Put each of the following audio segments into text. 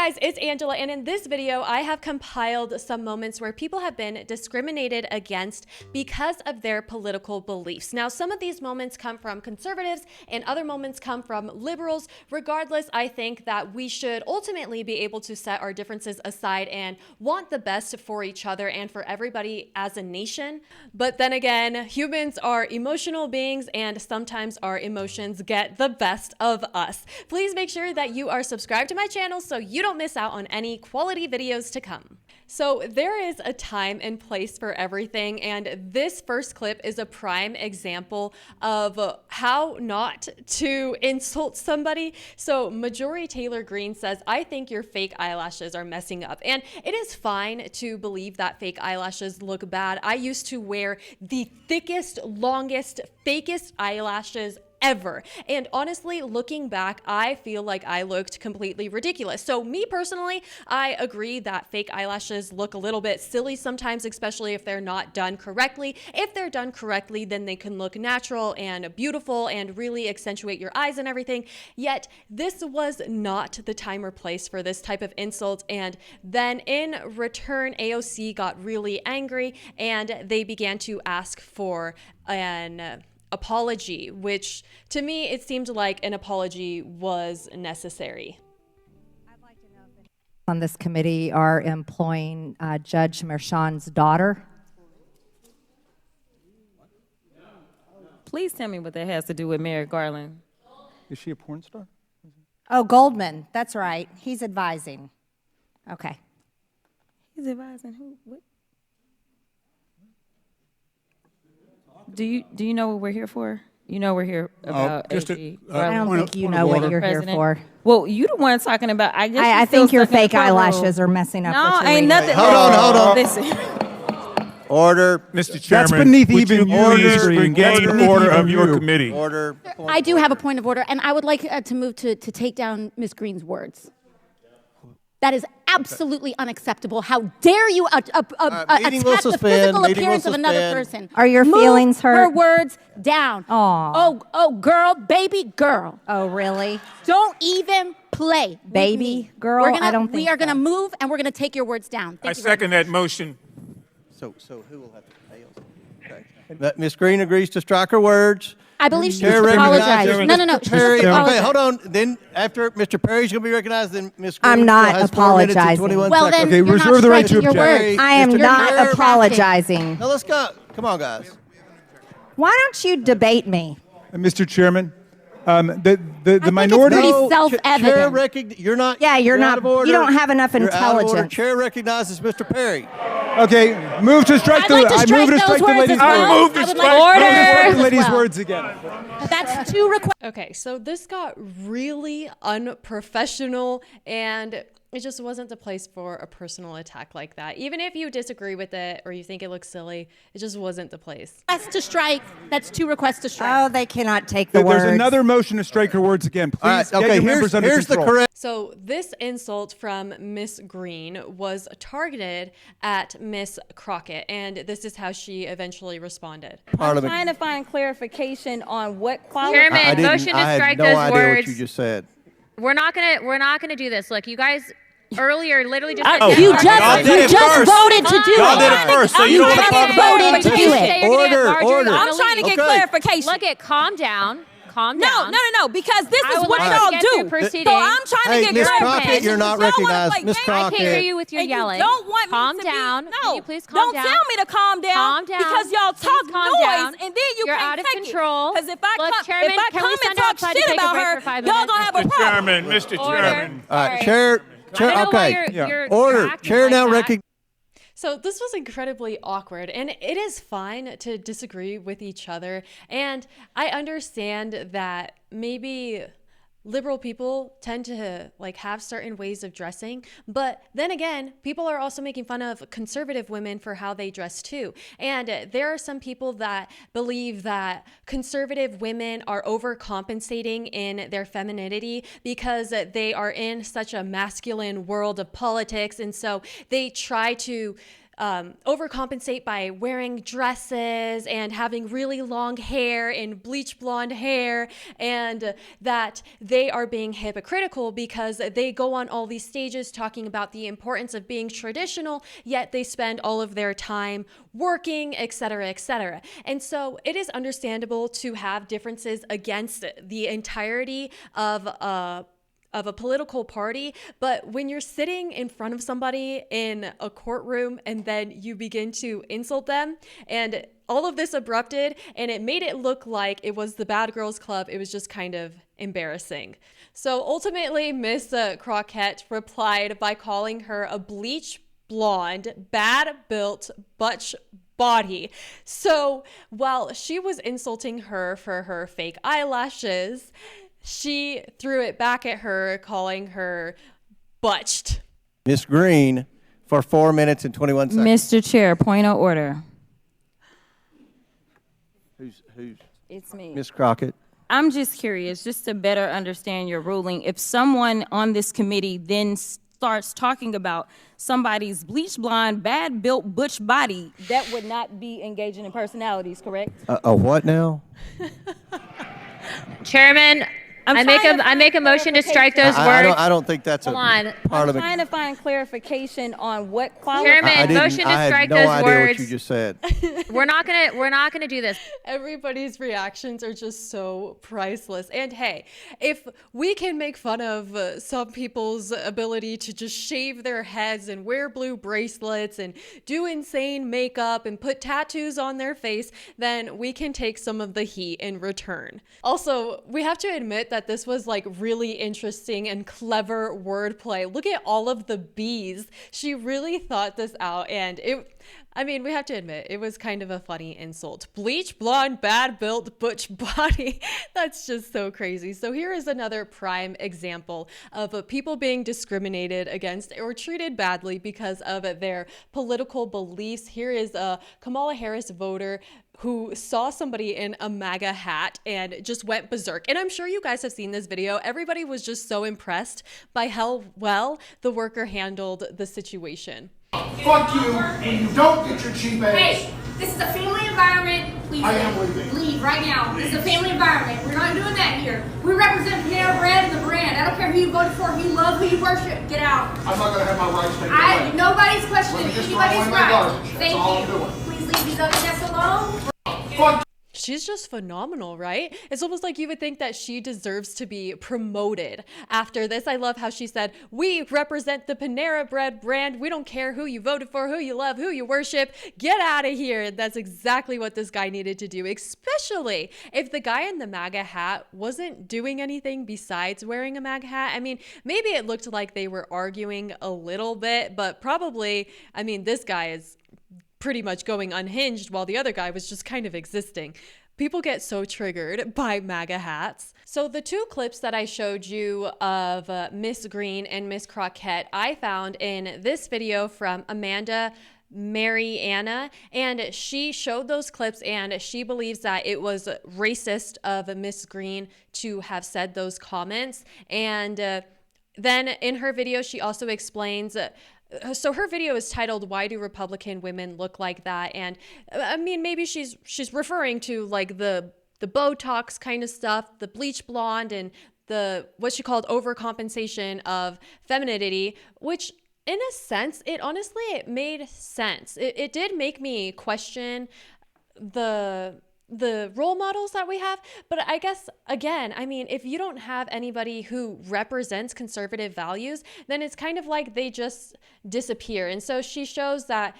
guys, it's Angela, and in this video, I have compiled some moments where people have been discriminated against because of their political beliefs. Now, some of these moments come from conservatives and other moments come from liberals. Regardless, I think that we should ultimately be able to set our differences aside and want the best for each other and for everybody as a nation. But then again, humans are emotional beings and sometimes our emotions get the best of us. Please make sure that you are subscribed to my channel so you don't miss out on any quality videos to come. So there is a time and place for everything, and this first clip is a prime example of how not to insult somebody. So Marjorie Taylor Greene says, "I think your fake eyelashes are messing up." And it is fine to believe that fake eyelashes look bad. I used to wear the thickest, longest, fakest eyelashes ever. And honestly, looking back, I feel like I looked completely ridiculous. So me personally, I agree that fake eyelashes look a little bit silly sometimes, especially if they're not done correctly. If they're done correctly, then they can look natural and beautiful and really accentuate your eyes and everything. Yet this was not the time or place for this type of insult. And then in return, AOC got really angry and they began to ask for an apology, which to me, it seemed like an apology was necessary. I'd like to know if on this committee are employing Judge Merchan's daughter. Please tell me what that has to do with Merrick Garland. Is she a porn star? Oh, Goldman. That's right. He's advising. Okay. He's advising who? What? Do you know what we're here for? You know we're here about AG. I don't think you know what you're here for. Well, you the one talking about. I guess I think your fake eyelashes are messing up. No, what you're ain't reading. nothing. Hold on. Listen. Order. Mr. Chairman, that's beneath even you. Regain order of your committee. Order. I do have a point of order, and I would like to move to take down Ms. Greene's words. That is absolutely unacceptable. How dare you attack the physical appearance of another person? Are your feelings hurt? Her words down. Aw. Oh, girl, baby girl. Oh, really? Don't even play. with Baby me. girl? I don't think we are so. going to move, and we're going to take your words down. I second that motion. So who will have to pay? Okay. Ms. Green agrees to strike her words. I believe she Chair needs to apologize. recognizes No. Mr. She Perry. needs to apologize. Okay, hold on. Then after Mr. Perry's going to be recognized, then Ms. Green I'm not has 4 minutes and apologizing. 21 Well, seconds. then Okay, you're reserve not the right to striking your object. words. I am Mr. not Perry. apologizing. Now let's go. Come on, guys. Why don't you debate me? Mr. Chairman, the minority. pretty No, self-evident. You're not. Yeah, you're out not. of order. You don't have enough You're out of order. intelligence. Chair recognizes Mr. Perry. Okay, move to strike I'd like to I strike move to strike those the words lady's as well. I move to I would strike- like Move to strike the as lady's well. words again. That's 2 requests. Okay, so this got really unprofessional and it just wasn't the place for a personal attack like that. Even if you disagree with it or you think it looks silly, it just wasn't the place. Request to strike. That's 2 requests to strike. Oh, they cannot take the words. There's another motion to strike her words again. Please All right, get okay, your members under here's the control. correct. So this insult from Miss Green was targeted at Miss Crockett, and this is how she eventually responded. I'm trying to find clarification on what quality. Chairman, motion to strike I those had no idea words. what you just said. We're not gonna do this. Look, you guys earlier literally just. You just voted to do Y'all did it. it first, so you You don't want to just talk about voted it. to do it. Order. I'm trying to get Okay. clarification. Look it, calm down. Calm No, down. because this I is would what like to y'all get do. through proceedings. So I'm trying Hey, to get Miss clarification. Crockett, you're not Y'all wanna recognized. play Miss games? Crockett. I can't hear you with your And yelling. You don't want Calm me to down. Be, Can no, you please calm don't down? tell me to calm down. Calm down. Because y'all Please talk calm noise, down. and then you You're can't out of take control. Because if Look, I Chairman, come can we and send talk outside to shit take a about break her, for 5 y'all gonna minutes? have a Mr. problem. Chairman, Mr. Chairman. All right, Sorry. Chair. I don't know why Okay. you're Order. acting Chair like now that. recognizes. So this was incredibly awkward, and it is fine to disagree with each other. And I understand that maybe liberal people tend to have certain ways of dressing, but then again, people are also making fun of conservative women for how they dress too. And there are some people that believe that conservative women are overcompensating in their femininity because they are in such a masculine world of politics, and so they try to overcompensate by wearing dresses and having really long hair and bleach blonde hair, and that they are being hypocritical because they go on all these stages talking about the importance of being traditional, yet they spend all of their time working, etc., etc. And so it is understandable to have differences against the entirety of a political party, but when you're sitting in front of somebody in a courtroom and then you begin to insult them, and all of this erupted and it made it look like it was the Bad Girls Club, it was just kind of embarrassing. So ultimately, Miss Crockett replied by calling her a bleach blonde, bad-built butch body. So while she was insulting her for her fake eyelashes, she threw it back at her, calling her butched. Ms. Green, for 4 minutes and 21 seconds. Mr. Chair, point of order. Who's It's me. Ms. Crockett? I'm just curious, just to better understand your ruling. If someone on this committee then starts talking about somebody's bleach blonde, bad-built butch body, that would not be engaging in personalities, correct? A what now? Chairman, I make a motion to strike those words. I don't think that's a Hold on. part of I'm the. trying to find clarification on what qualifies. Chairman, motion to strike I those had no idea words. what you just said. We're not gonna do this. Everybody's reactions are just so priceless. And hey, if we can make fun of some people's ability to just shave their heads and wear blue bracelets and do insane makeup and put tattoos on their face, then we can take some of the heat in return. Also, we have to admit that this was like really interesting and clever wordplay. Look at all of the B's. She really thought this out, and we have to admit, it was kind of a funny insult. Bleach blonde, bad-built butch body. That's just so crazy. So here is another prime example of people being discriminated against or treated badly because of their political beliefs. Here is a Kamala Harris voter who saw somebody in a MAGA hat and just went berserk. And I'm sure you guys have seen this video. Everybody was just so impressed by how well the worker handled the situation. Fuck you when you don't get your cheap ass. Hey, this is a family environment. Please I am leaving. Leave right now. This is a family environment. We're not doing that here. We represent Panera Bread and the brand. I don't care who you voted for, who you love, who you worship. Get out. I'm not going to have my rights taken away. Nobody's Let questioning me just throw anybody's away my rights. garbage. That's Thank all you. I'm doing. Please leave these other guests alone. Fuck. She's just phenomenal, right? It's almost like you would think that she deserves to be promoted after this. I love how she said, we represent the Panera Bread brand. We don't care who you voted for, who you love, who you worship. Get out of here. And that's exactly what this guy needed to do, especially if the guy in the MAGA hat wasn't doing anything besides wearing a MAGA hat. I mean, maybe it looked like they were arguing a little bit, but probably, this guy is pretty much going unhinged while the other guy was just kind of existing. People get so triggered by MAGA hats. So the two clips that I showed you of Miss Green and Miss Crockett, I found in this video from Amanda Mariana, and she showed those clips and she believes that it was racist of Miss Green to have said those comments. And then in her video, she also explains so her video is titled, "Why Do Republican Women Look Like That?" And maybe she's referring to like the Botox kind of stuff, the bleach blonde, and the what she called overcompensation of femininity, which in a sense, it made sense. It did make me question the role models that we have. But I guess, again, if you don't have anybody who represents conservative values, then it's kind of like they just disappear. And so she shows that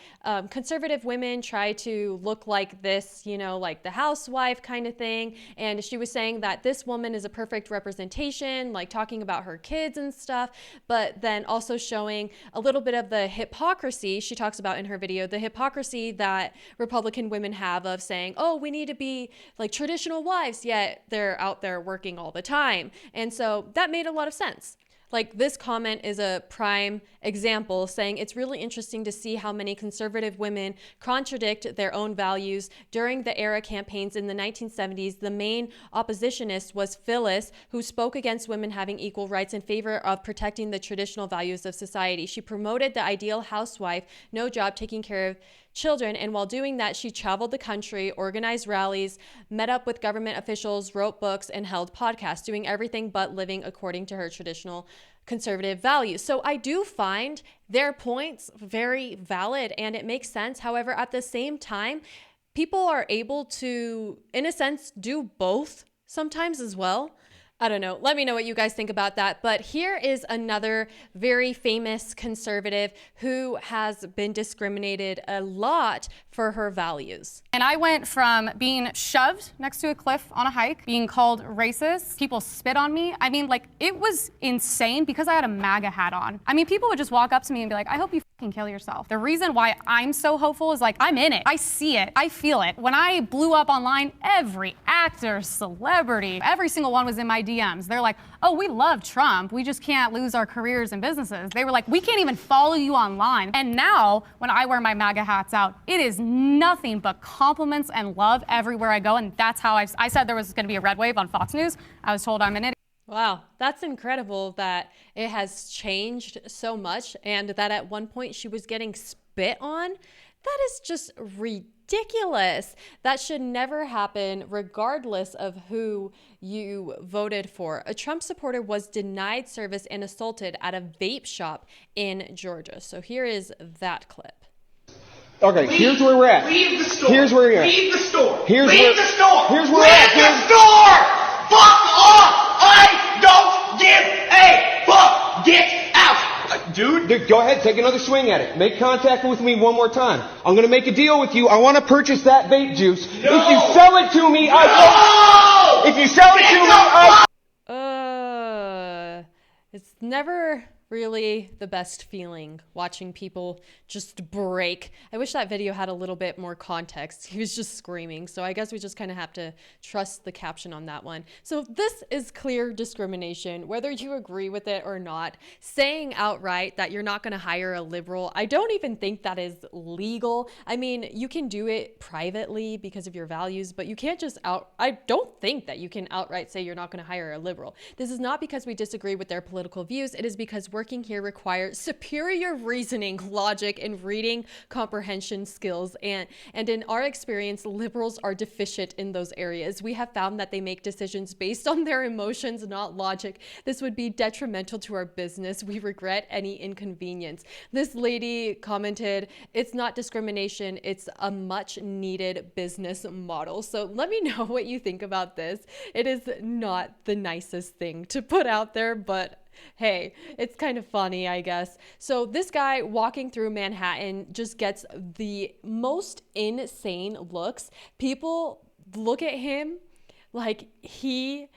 conservative women try to look like this, like the housewife kind of thing. And she was saying that this woman is a perfect representation, like talking about her kids and stuff, but then also showing a little bit of the hypocrisy she talks about in her video, the hypocrisy that Republican women have of saying, oh, we need to be like traditional wives, yet they're out there working all the time. And so that made a lot of sense. Like, this comment is a prime example, saying it's really interesting to see how many conservative women contradict their own values. During the era campaigns in the 1970s, the main oppositionist was Phyllis, who spoke against women having equal rights in favor of protecting the traditional values of society. She promoted the ideal housewife, no job, taking care of children, and while doing that, she traveled the country, organized rallies, met up with government officials, wrote books, and held podcasts, doing everything but living according to her traditional conservative values. So I do find their points very valid and it makes sense. However, at the same time, people are able to, in a sense, do both sometimes as well. I don't know. Let me know what you guys think about that. But here is another very famous conservative who has been discriminated a lot for her values. And I went from being shoved next to a cliff on a hike, being called racist, people spit on me. I mean, like, it was insane because I had a MAGA hat on. I mean, people would just walk up to me and be like, I hope you fucking kill yourself. The reason why I'm so hopeful is, like, I'm in it. I see it. I feel it. When I blew up online, every actor, celebrity, every single one was in my DMs. They're like, oh, we love Trump. We just can't lose our careers and businesses. They were like, we can't even follow you online. And now, when I wear my MAGA hats out, it is nothing but compliments and love everywhere I go. And that's how I said there was going to be a red wave on Fox News. I was told I'm an idiot. Wow, that's incredible that it has changed so much and that at one point she was getting spit on. That is just ridiculous. That should never happen regardless of who you voted for. A Trump supporter was denied service and assaulted at a vape shop in Georgia. So here is that clip. Okay, here's where we're at. Leave the store. Here's where we're at. Leave the store. Here's Leave where, the store. Here's where we're at. Leave the store. Fuck off. I don't give a fuck. Get out. Dude, go ahead, take another swing at it. Make contact with me one more time. I'm gonna make a deal with you. I want to purchase that vape juice. No. If you sell it to me, I will. If you sell it to me, It's never really the best feeling watching people just break. I wish that video had a little bit more context. He was just screaming. So I guess we just kind of have to trust the caption on that one. So this is clear discrimination, whether you agree with it or not. Saying outright that you're not going to hire a liberal, I don't even think that is legal. I mean, you can do it privately because of your values, but you can't just I don't think that you can outright say you're not going to hire a liberal. This is not because we disagree with their political views. It is because working here requires superior reasoning, logic, and reading comprehension skills. And in our experience, liberals are deficient in those areas. We have found that they make decisions based on their emotions, not logic. This would be detrimental to our business. We regret any inconvenience. This lady commented, it's not discrimination, it's a much needed business model. So let me know what you think about this. It is not the nicest thing to put out there, but hey, it's kind of funny, I guess. So this guy walking through Manhattan just gets the most insane looks. People look at him like he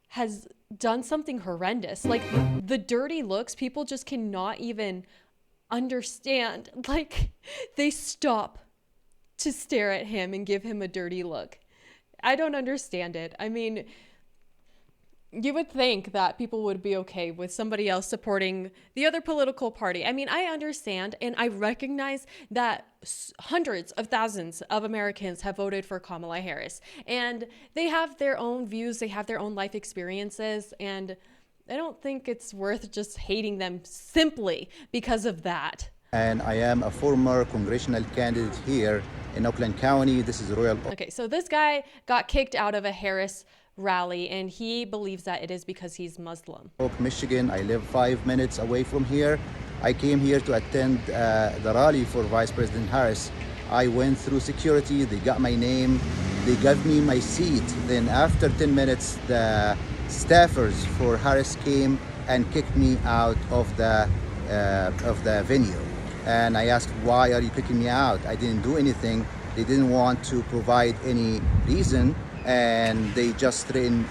has done something horrendous. Like the dirty looks, people just cannot even understand. Like they stop to stare at him and give him a dirty look. I don't understand it. I mean, you would think that people would be okay with somebody else supporting the other political party. I mean, I understand and I recognize that hundreds of thousands of Americans have voted for Kamala Harris and they have their own views, they have their own life experiences, and I don't think it's worth just hating them simply because of that. And I am a former congressional candidate here in Oakland County. This is Royal. Okay, so this guy got kicked out of a Harris rally and he believes that it is because he's Muslim. Michigan. I live 5 minutes away from here. I came here to attend the rally for Vice President Harris. I went through security, they got my name, they gave me my seat. Then after 10 minutes, the staffers for Harris came and kicked me out of the venue. And I asked, why are you kicking me out? I didn't do anything. They didn't want to provide any reason. And they just threatened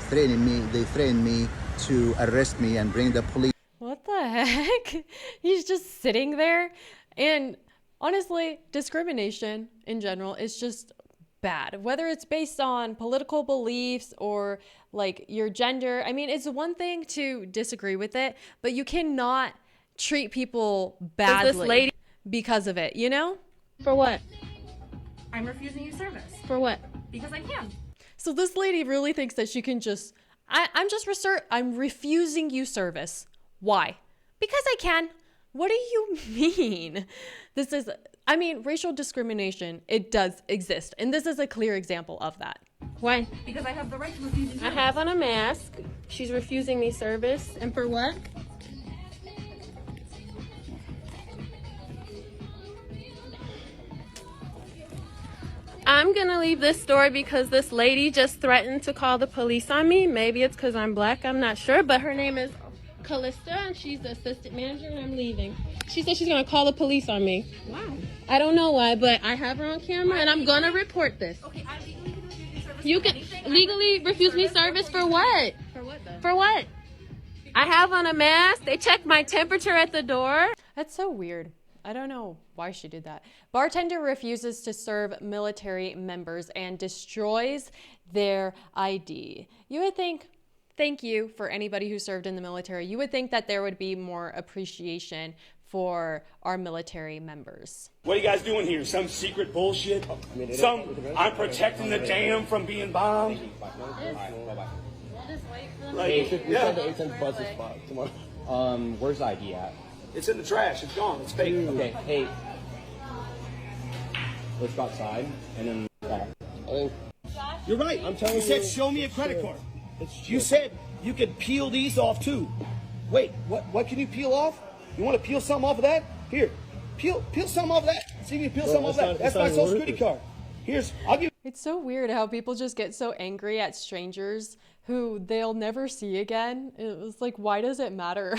me to arrest me and bring the police. What the heck? He's just sitting there. And honestly, discrimination in general is just bad. Whether it's based on political beliefs or like your gender. I mean, it's one thing to disagree with it, but you cannot treat people badly because of it, you know? For what? I'm refusing you service. For what? Because I can. So this lady really thinks that she can just, I'm refusing you service. Why? Because I can. What do you mean? This is, I mean, racial discrimination, it does exist. And this is a clear example of that. Why? Because I have the right to refuse you I service. have on a mask. She's refusing me service. And for what? I'm gonna leave this store because this lady just threatened to call the police on me. Maybe it's because I'm black, I'm not sure, but her name is Callista and she's the assistant manager and I'm leaving. She said she's gonna call the police on me. Wow. I don't know why, but I have her on camera and I'm gonna report this. Okay, I legally can refuse you service. You can legally refuse me service for what? For what though? For what? I have on a mask. They checked my temperature at the door. That's so weird. I don't know why she did that. Bartender refuses to serve military members and destroys their ID. You would think, thank you for anybody who served in the military. You would think that there would be more appreciation for our military members. What are you guys doing here? Some secret bullshit? I'm protecting the dam from being bombed? Where's the ID at? It's in the trash. It's gone. It's fake. Okay, hey. Let's go outside and then You're right. I'm telling you you. said, show me a credit card. You said you could peel these off too. Wait, what can you peel off? You want to peel something off of that? Here, peel something off of that. See if you can peel something off of that. That's my social security card. I'll give. It's so weird how people just get so angry at strangers who they'll never see again. It was like, why does it matter?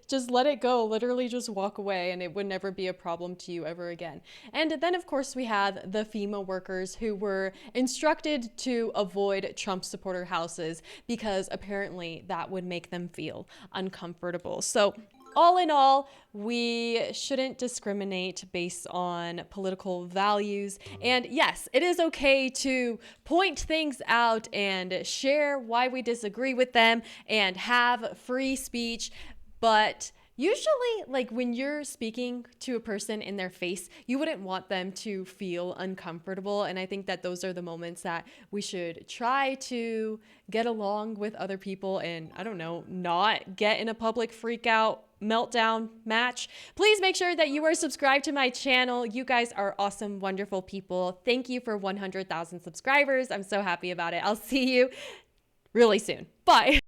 Just let it go. Literally just walk away and it would never be a problem to you ever again. And then, of course, we had the FEMA workers who were instructed to avoid Trump supporter houses because apparently that would make them feel uncomfortable. So all in all, we shouldn't discriminate based on political values. And yes, it is okay to point things out and share why we disagree with them and have free speech. But usually, like when you're speaking to a person in their face, you wouldn't want them to feel uncomfortable. And I think that those are the moments that we should try to get along with other people and, I don't know, not get in a public freak out meltdown match. Please make sure that you are subscribed to my channel. You guys are awesome, wonderful people. Thank you for 100,000 subscribers. I'm so happy about it. I'll see you really soon. Bye.